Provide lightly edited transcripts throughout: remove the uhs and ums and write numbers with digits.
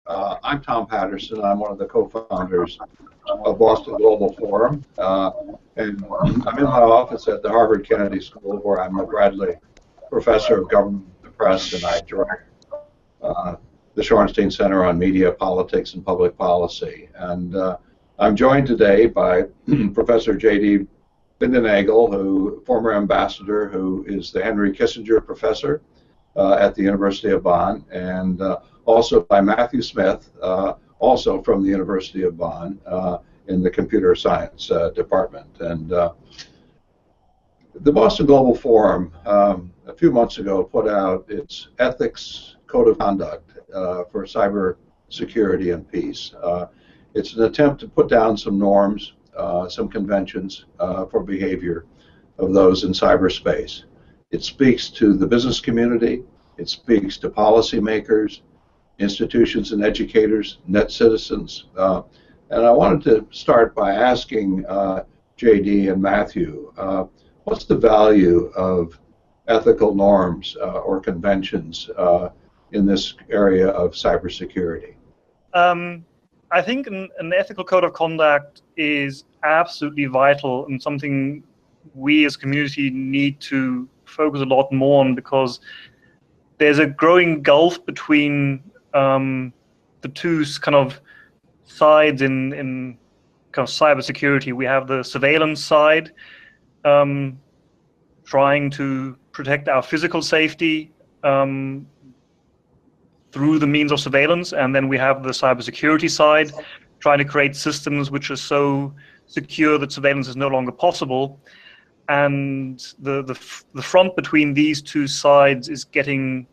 I'm Tom Patterson. I'm one of the co-founders of Boston Global Forum, and I'm in my office at the Harvard Kennedy School, where I'm the Bradley Professor of Government and Press, and I direct the Shorenstein Center on Media, Politics, and Public Policy. And I'm joined today by Professor J.D. Bindenagel, former ambassador, who is the Henry Kissinger Professor at the University of Bonn, and also by Matthew Smith, also from the University of Bonn, in the Computer Science Department. And the Boston Global Forum, a few months ago, put out its Ethics Code of Conduct for Cyber Security and Peace. It's an attempt to put down some norms, some conventions for behavior of those in cyberspace. It speaks to the business community, it speaks to policymakers, institutions and educators, net citizens. And I wanted to start by asking J.D. and Matthew, what's the value of ethical norms or conventions in this area of cybersecurity? I think an ethical code of conduct is absolutely vital and something we as a community need to focus a lot more on, because there's a growing gulf between the two kind of sides in kind of cybersecurity. We have the surveillance side, trying to protect our physical safety through the means of surveillance, and then we have the cybersecurity side, trying to create systems which are so secure that surveillance is no longer possible. And the front between these two sides is getting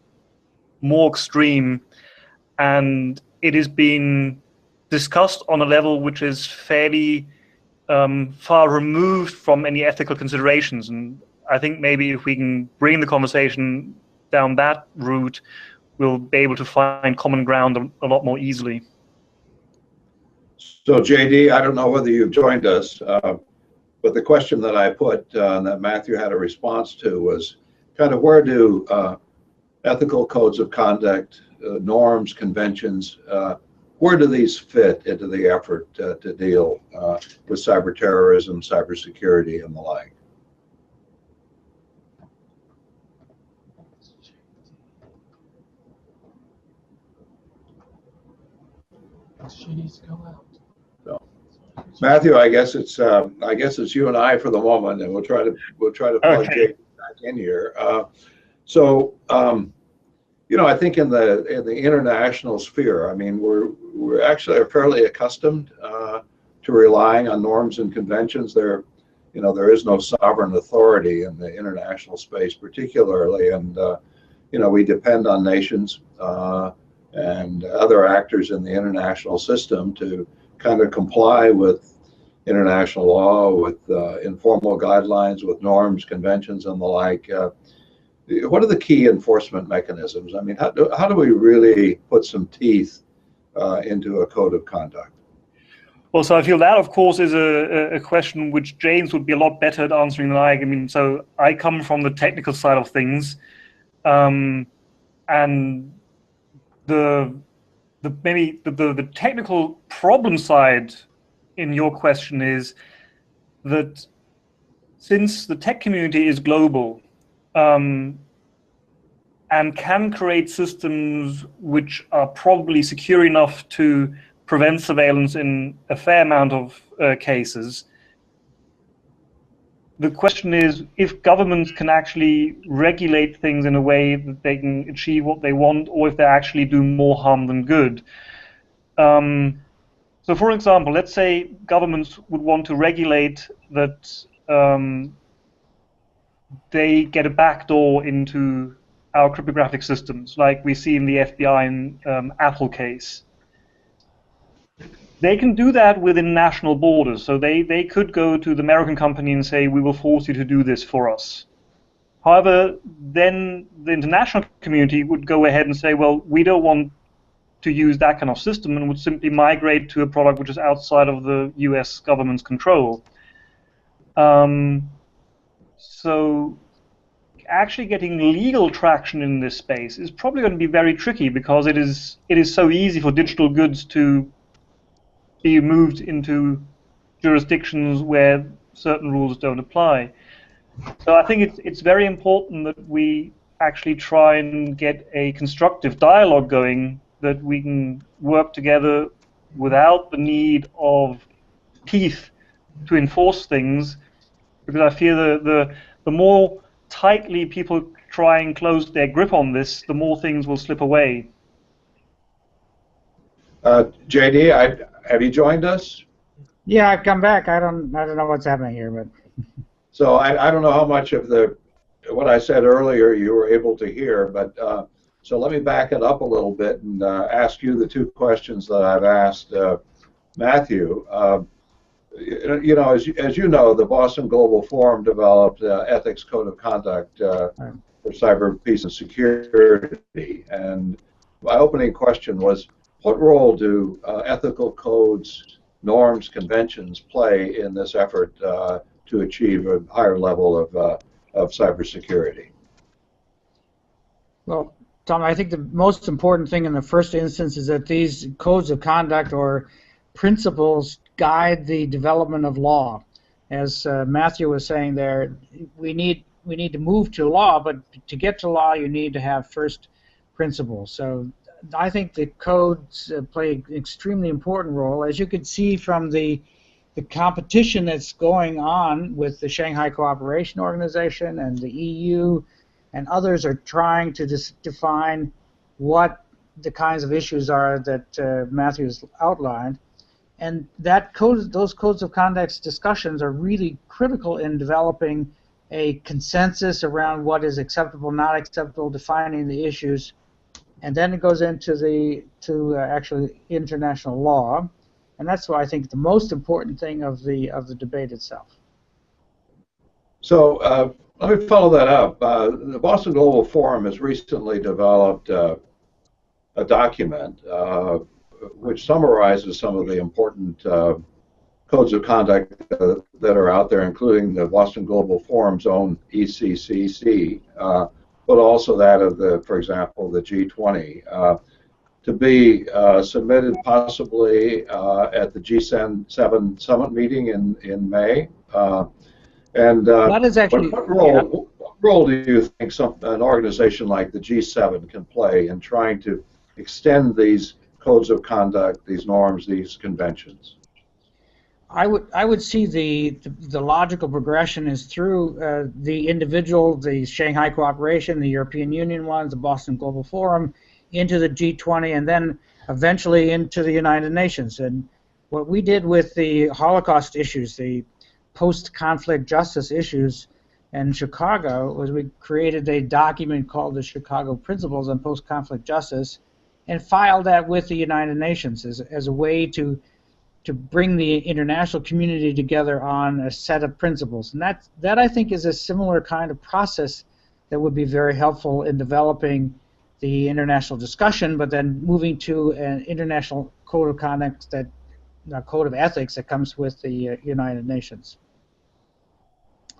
more extreme, and it is being discussed on a level which is fairly far removed from any ethical considerations. And I think maybe if we can bring the conversation down that route, we'll be able to find common ground a lot more easily. So JD, I don't know whether you've joined us, but the question that I put that Matthew had a response to was kind of where do ethical codes of conduct, norms, conventions, where do these fit into the effort to deal with cyber terrorism, cybersecurity, and the like? She needs to go out. So, Matthew, I guess it's you and I for the moment, and we'll try to plug Jay back in here. You know, I think in the international sphere, I mean, we're actually fairly accustomed to relying on norms and conventions. There is no sovereign authority in the international space, particularly, and you know, we depend on nations and other actors in the international system to kind of comply with international law, with informal guidelines, with norms, conventions, and the like. What are the key enforcement mechanisms? I mean, how do we really put some teeth into a code of conduct? Well, so I feel that, of course, is a question which James would be a lot better at answering than I mean, so I come from the technical side of things, and maybe the technical problem side in your question is that since the tech community is global and can create systems which are probably secure enough to prevent surveillance in a fair amount of cases, the question is if governments can actually regulate things in a way that they can achieve what they want, or if they actually do more harm than good. So for example, let's say governments would want to regulate that they get a backdoor into our cryptographic systems, like we see in the FBI and Apple case. They can do that within national borders. So they could go to the American company and say, we will force you to do this for us. However, then the international community would go ahead and say, well, we don't want to use that kind of system, and would simply migrate to a product which is outside of the US government's control. So actually getting legal traction in this space is probably going to be very tricky, because it is so easy for digital goods to be moved into jurisdictions where certain rules don't apply. So I think it's very important that we actually try and get a constructive dialogue going, that we can work together without the need of teeth to enforce things, because I fear the more tightly people try and close their grip on this, the more things will slip away. JD, have you joined us? Yeah, I've come back. I don't know what's happening here, but So I don't know how much of what I said earlier you were able to hear, but so let me back it up a little bit and ask you the two questions that I've asked Matthew. You know, as you know, the Boston Global Forum developed ethics code of conduct for cyber peace and security, and my opening question was, what role do ethical codes, norms, conventions play in this effort to achieve a higher level of cybersecurity? well, Tom, I think the most important thing in the first instance is that these codes of conduct or principles guide the development of law. As Matthew was saying there, we need to move to law, but to get to law, you need to have first principles. So I think the codes play an extremely important role. As you can see from the competition that's going on with the Shanghai Cooperation Organization and the EU, and others are trying to define what the kinds of issues are that Matthew's outlined. And those codes of conduct discussions are really critical in developing a consensus around what is acceptable, not acceptable, defining the issues, and then it goes into actually international law, and that's why I think the most important thing of the debate itself. So let me follow that up. The Boston Global Forum has recently developed a document which summarizes some of the important codes of conduct that are out there, including the Boston Global Forum's own ECCC, but also that of for example, the G20, to be submitted possibly at the G7 summit meeting in May. That is actually, what role do you think an organization like the G7 can play in trying to extend these codes of conduct, these norms, these conventions? I would see the logical progression is through the individual, the Shanghai Cooperation, the European Union ones, the Boston Global Forum, into the G20, and then eventually into the United Nations. And what we did with the Holocaust issues, the post-conflict justice issues in Chicago, was we created a document called the Chicago Principles on Post-Conflict Justice, and filed that with the United Nations as a way to bring the international community together on a set of principles. And that I think is a similar kind of process that would be very helpful in developing the international discussion, but then moving to an international code of conduct, code of ethics that comes with the United Nations.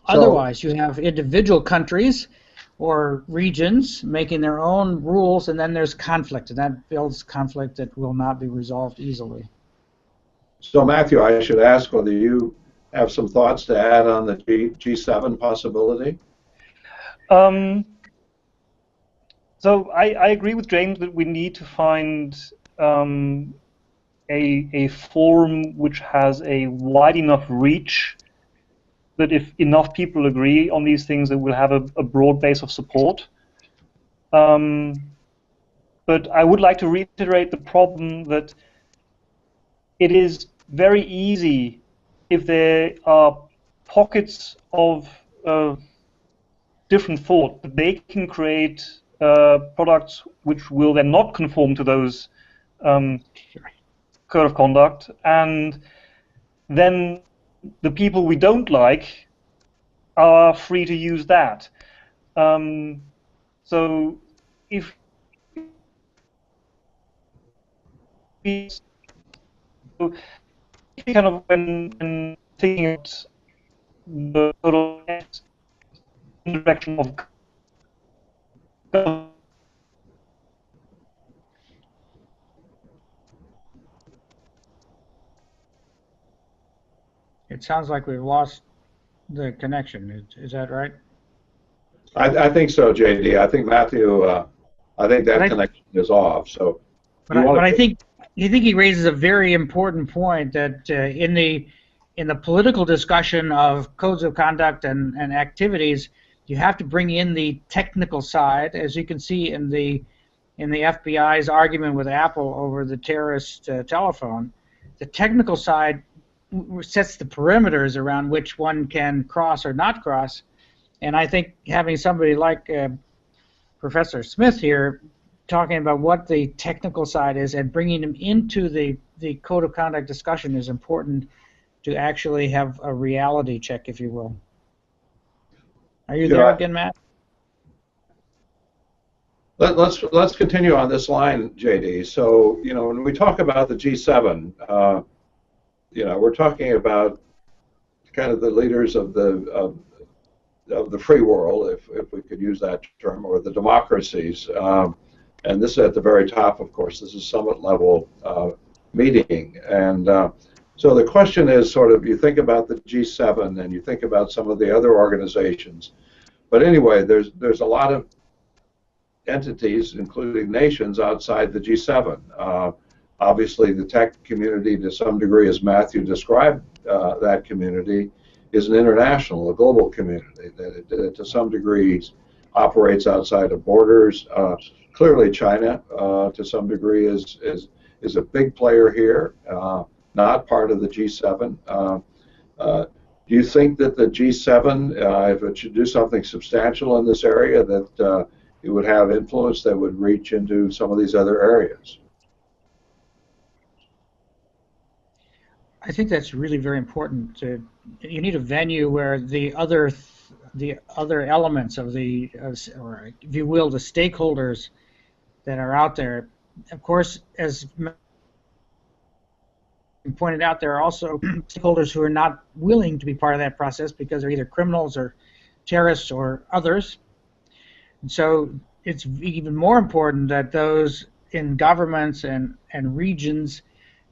So, otherwise, you have individual countries or regions making their own rules, and then there's conflict, and that builds conflict that will not be resolved easily. So, Matthew, I should ask whether you have some thoughts to add on the G7 possibility? So I agree with James that we need to find a forum which has a wide enough reach that if enough people agree on these things, it will have a broad base of support. But I would like to reiterate the problem that it is very easy, if there are pockets of different thought, that they can create products which will then not conform to those code of conduct, and then the people we don't like are free to use that. So if we kind of, when thinking about the sort of direction of sounds like we've lost the connection. Is that right? I think so, JD. I think Matthew. I think that connection is off. So, but I think he raises a very important point that in the political discussion of codes of conduct and activities, you have to bring in the technical side, as you can see in the FBI's argument with Apple over the terrorist telephone. The technical side sets the perimeters around which one can cross or not cross, and I think having somebody like Professor Smith here talking about what the technical side is and bringing them into the code of conduct discussion is important to actually have a reality check, if you will. Are you there again, Matt? Let's continue on this line, JD. So, when we talk about the G7, we're talking about kind of the leaders of the free world, if we could use that term, or the democracies. And this is at the very top, of course. This is summit level meeting. And so the question is sort of, you think about the G7 and you think about some of the other organizations. But anyway, there's a lot of entities, including nations, outside the G7. Obviously, the tech community, to some degree, as Matthew described that community, is an international, a global community that to some degree operates outside of borders. Clearly, China, to some degree, is a big player here, not part of the G7. Do you think that the G7, if it should do something substantial in this area, that it would have influence that would reach into some of these other areas? I think that's really very important. You need a venue where the other elements of or if you will, the stakeholders that are out there. Of course, as pointed out, there are also stakeholders who are not willing to be part of that process because they're either criminals or terrorists or others. And so it's even more important that those in governments and regions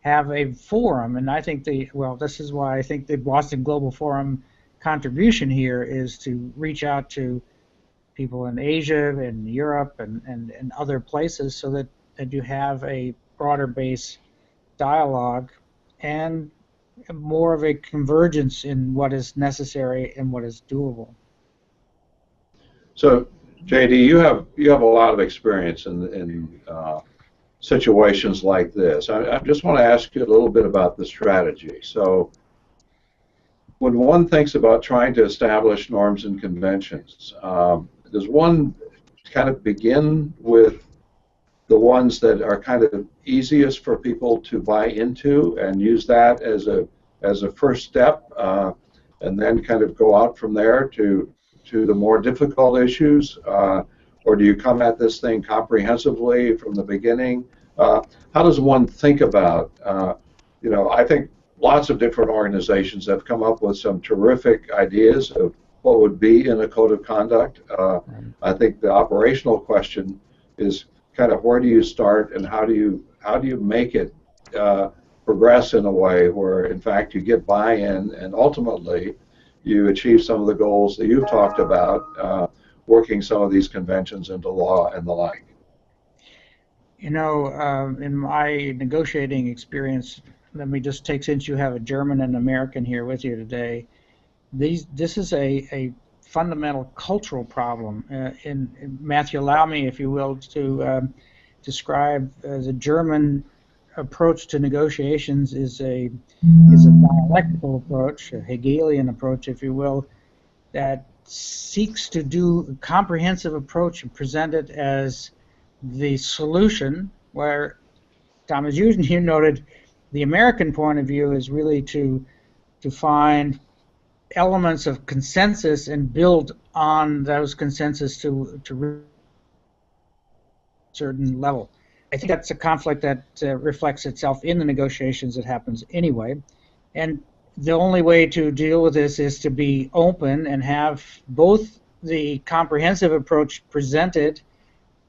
have a forum, and I think this is why I think the Boston Global Forum contribution here is to reach out to people in Asia and Europe and other places so that you have a broader base dialogue and more of a convergence in what is necessary and what is doable. So, JD, you have a lot of experience in situations like this. I just want to ask you a little bit about the strategy. So, when one thinks about trying to establish norms and conventions, does one kind of begin with the ones that are kind of easiest for people to buy into and use that as a first step, and then kind of go out from there to the more difficult issues? Or do you come at this thing comprehensively from the beginning? How does one think about, I think lots of different organizations have come up with some terrific ideas of what would be in a code of conduct. I think the operational question is kind of where do you start and how do you make it progress in a way where, in fact, you get buy-in and ultimately you achieve some of the goals that you've talked about, working some of these conventions into law and the like. In my negotiating experience, let me just take, since you have a German and American here with you today, this is a fundamental cultural problem. Matthew, allow me, if you will, to describe the German approach to negotiations is a dialectical approach, a Hegelian approach, if you will, that seeks to do a comprehensive approach and present it as the solution, where, Tom, as you noted, the American point of view is really to find elements of consensus and build on those consensus to a certain level. I think that's a conflict that reflects itself in the negotiations that happens anyway. And the only way to deal with this is to be open and have both the comprehensive approach presented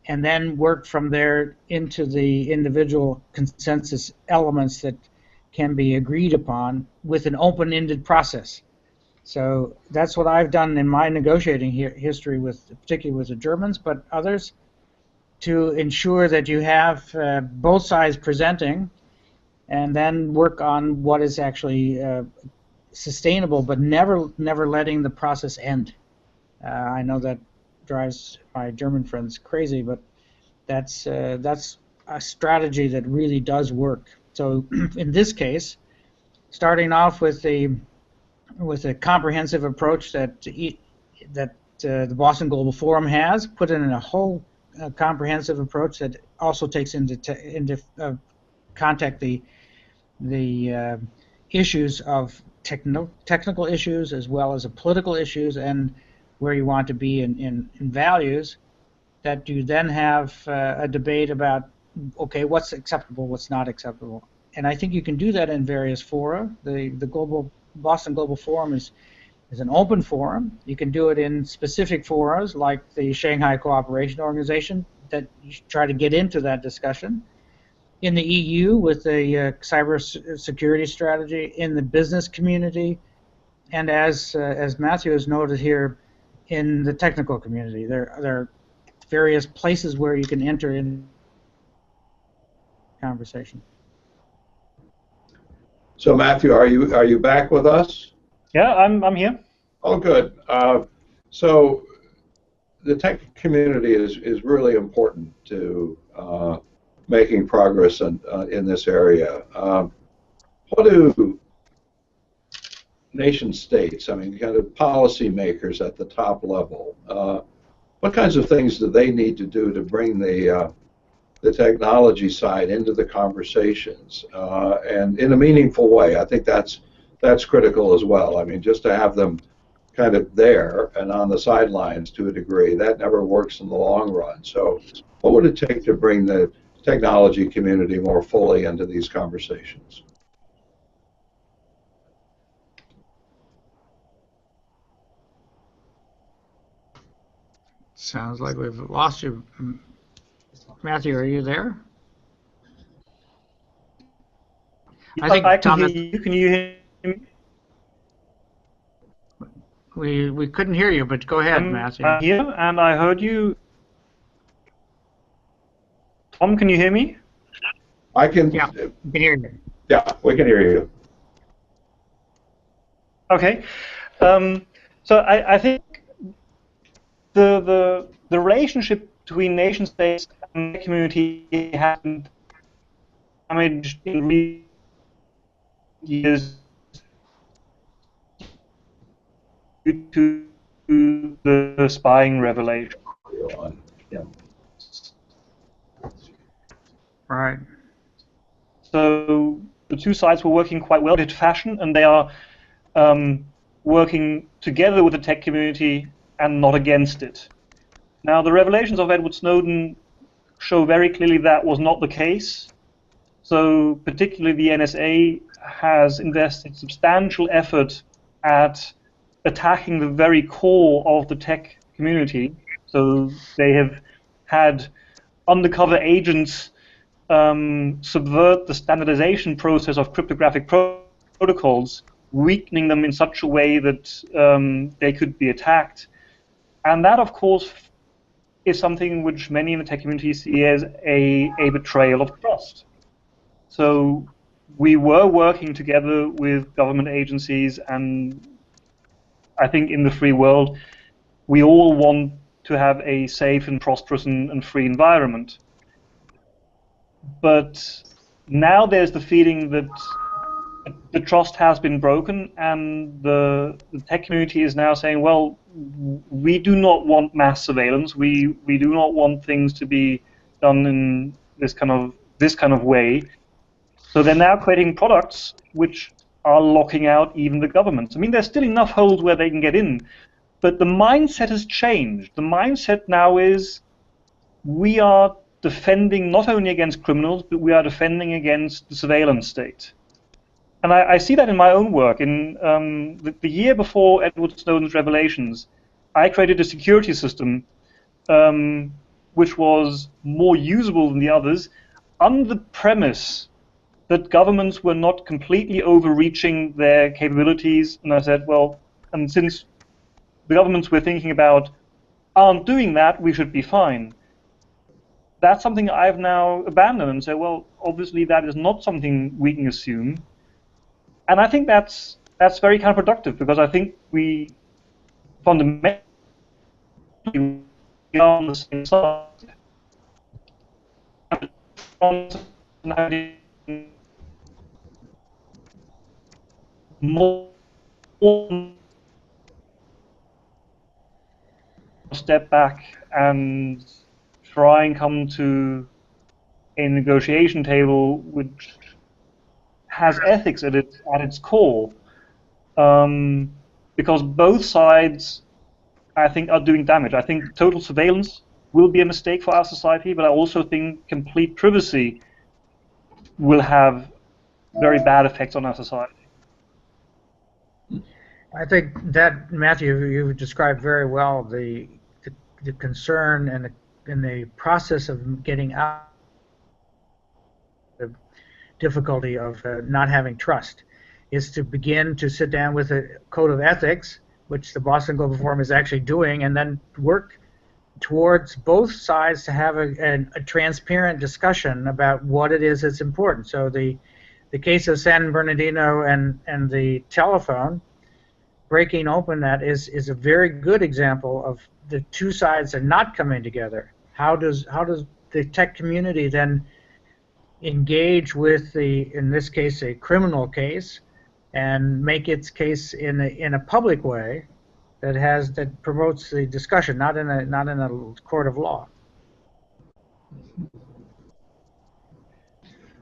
and then work from there into the individual consensus elements that can be agreed upon with an open-ended process. So that's what I've done in my negotiating history, with particularly with the Germans, but others, to ensure that you have both sides presenting, and then work on what is actually sustainable, but never letting the process end. I know that drives my German friends crazy, but that's a strategy that really does work. So in this case, starting off with a comprehensive approach that the Boston Global Forum has put in a whole comprehensive approach that also takes into contact the issues of technical issues as well as the political issues and where you want to be in values, that you then have a debate about, okay, what's acceptable, what's not acceptable. And I think you can do that in various fora. The Boston Global Forum is an open forum. You can do it in specific forums like the Shanghai Cooperation Organization that you try to get into that discussion. In the EU with the cyber security strategy, in the business community, and as Matthew has noted here, in the technical community. There are various places where you can enter in conversation. So Matthew, are you back with us? Yeah, I'm here. Oh, good. So the tech community is really important to making progress in this area. What do nation states, I mean, kind of policymakers at the top level, what kinds of things do they need to do to bring the technology side into the conversations and in a meaningful way? I think that's critical as well. I mean, just to have them kind of there and on the sidelines to a degree, that never works in the long run. So what would it take to bring the technology community more fully into these conversations? Sounds like we've lost you. Matthew, are you there? I think I can hear you. Can you hear me? We couldn't hear you, but go ahead, Matthew. I'm here, and I heard you. Tom, can you hear me? I can. Yeah, we can hear you. Yeah, we can hear you. Okay. So I think the relationship between nation states and the community has been damaged in recent years due to the spying revelation. Yeah. Right. So the two sides were working quite well in fashion, and they are working together with the tech community and not against it. Now, the revelations of Edward Snowden show very clearly that was not the case. So particularly the NSA has invested substantial effort at attacking the very core of the tech community. So they have had undercover agents subvert the standardization process of cryptographic protocols, weakening them in such a way that they could be attacked. And that, of course, is something which many in the tech community see as a betrayal of trust. So we were working together with government agencies, and I think in the free world, we all want to have a safe and prosperous and free environment. But now there's the feeling that the trust has been broken, and the tech community is now saying, well, we do not want mass surveillance. We do not want things to be done in this kind of way. So they're now creating products which are locking out even the governments. I mean, there's still enough holes where they can get in, but the mindset has changed. The mindset now is we are defending not only against criminals, but we are defending against the surveillance state. And I see that in my own work. In the year before Edward Snowden's revelations, I created a security system which was more usable than the others, under the premise that governments were not completely overreaching their capabilities, and I said, well, and since the governments we're thinking about aren't doing that, we should be fine. That's something I've now abandoned and say, well, obviously that is not something we can assume. And I think that's very counterproductive, because I think we fundamentally are on the same side. More step back and try and come to a negotiation table which has ethics at its core, because both sides, I think, are doing damage. I think total surveillance will be a mistake for our society, but I also think complete privacy will have very bad effects on our society. I think that, Matthew, you described very well the concern and the process of getting out of the difficulty of not having trust is to begin to sit down with a code of ethics, which the Boston Global Forum is actually doing, and then work towards both sides to have a transparent discussion about what it is that's important. So the case of San Bernardino and the telephone, breaking open that is a very good example of the two sides are not coming together. How does the tech community then engage with in this case, a criminal case, and make its case in a public way that promotes the discussion, not in a court of law.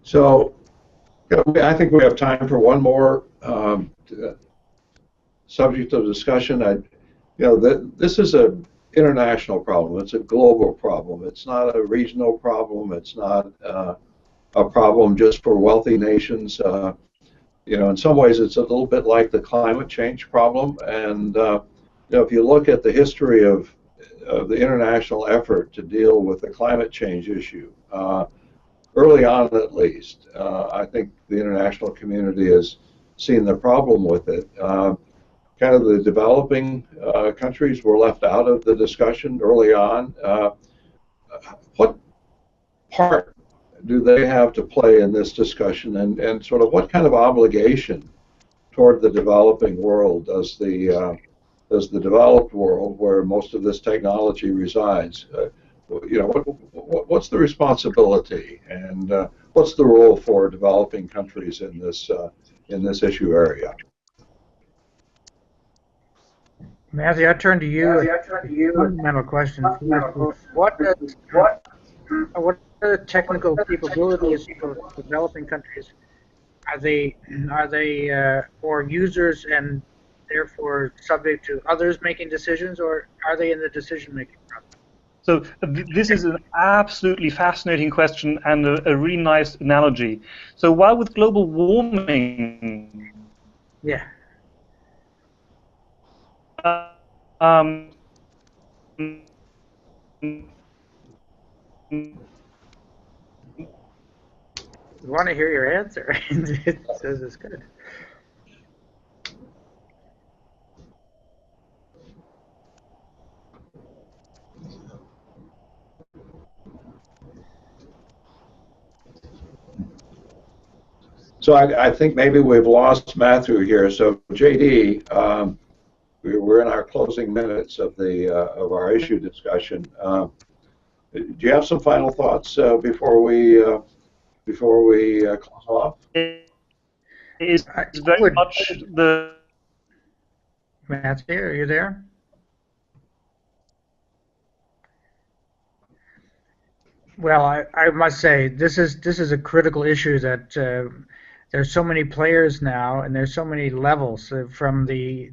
So, I think we have time for one more subject of discussion. This is an international problem. It's a global problem. It's not a regional problem. It's not a problem just for wealthy nations. In some ways, it's a little bit like the climate change problem. And if you look at the history of the international effort to deal with the climate change issue, early on at least, I think the international community has seen the problem with it. Kind of the developing countries were left out of the discussion early on. What part do they have to play in this discussion, and sort of what kind of obligation toward the developing world does the developed world, where most of this technology resides, what's the responsibility, and what's the role for developing countries in this issue area? Matthew, I turn to you. Fundamental question. What are the technical capabilities for developing countries? Are they for users and therefore subject to others making decisions, or are they in the decision-making process? So this is an absolutely fascinating question and a really nice analogy. So while with global warming, yeah. We want to hear your answer. It says it's good. So I think maybe we've lost Matthew here. So JD, we're in our closing minutes of our issue discussion. Do you have some final thoughts before we close off? It's very much the. Matthew, are you there? Well, I must say this is a critical issue that there's so many players now, and there's so many levels from the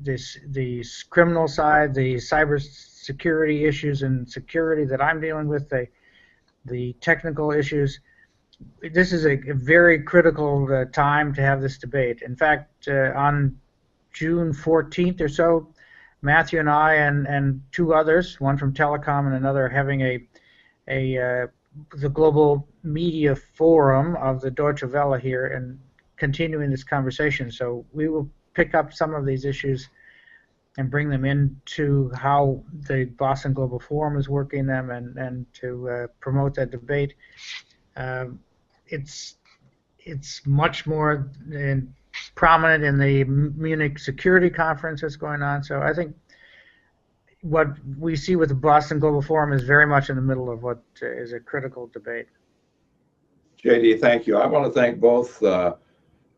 criminal side, the cyber security issues and security that I'm dealing with, the technical issues. This is a very critical time to have this debate. In fact, on June 14th or so, Matthew and I and two others, one from Telecom and another, having a the global media forum of the Deutsche Welle here and continuing this conversation. So we will pick up some of these issues and bring them into how the Boston Global Forum is working them and to promote that debate. It's much more prominent in the Munich Security Conference that's going on. So I think what we see with the Boston Global Forum is very much in the middle of what is a critical debate. JD, thank you. I want to thank both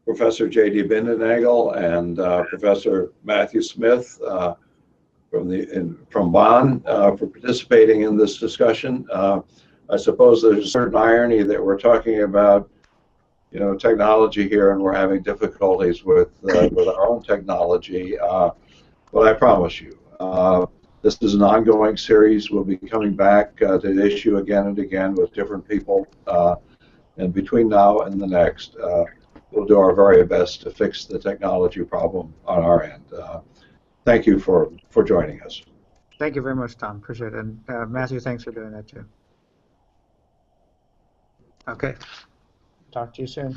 Professor J.D. Bindenagel and Professor Matthew Smith from Bonn for participating in this discussion. I suppose there's a certain irony that we're talking about, you know, technology here, and we're having difficulties with our own technology. But I promise you, this is an ongoing series. We'll be coming back to the issue again and again with different people. And between now and the next, we'll do our very best to fix the technology problem on our end. Thank you for joining us. Thank you very much, Tom. Appreciate it. And Matthew, thanks for doing that too. Okay. Talk to you soon.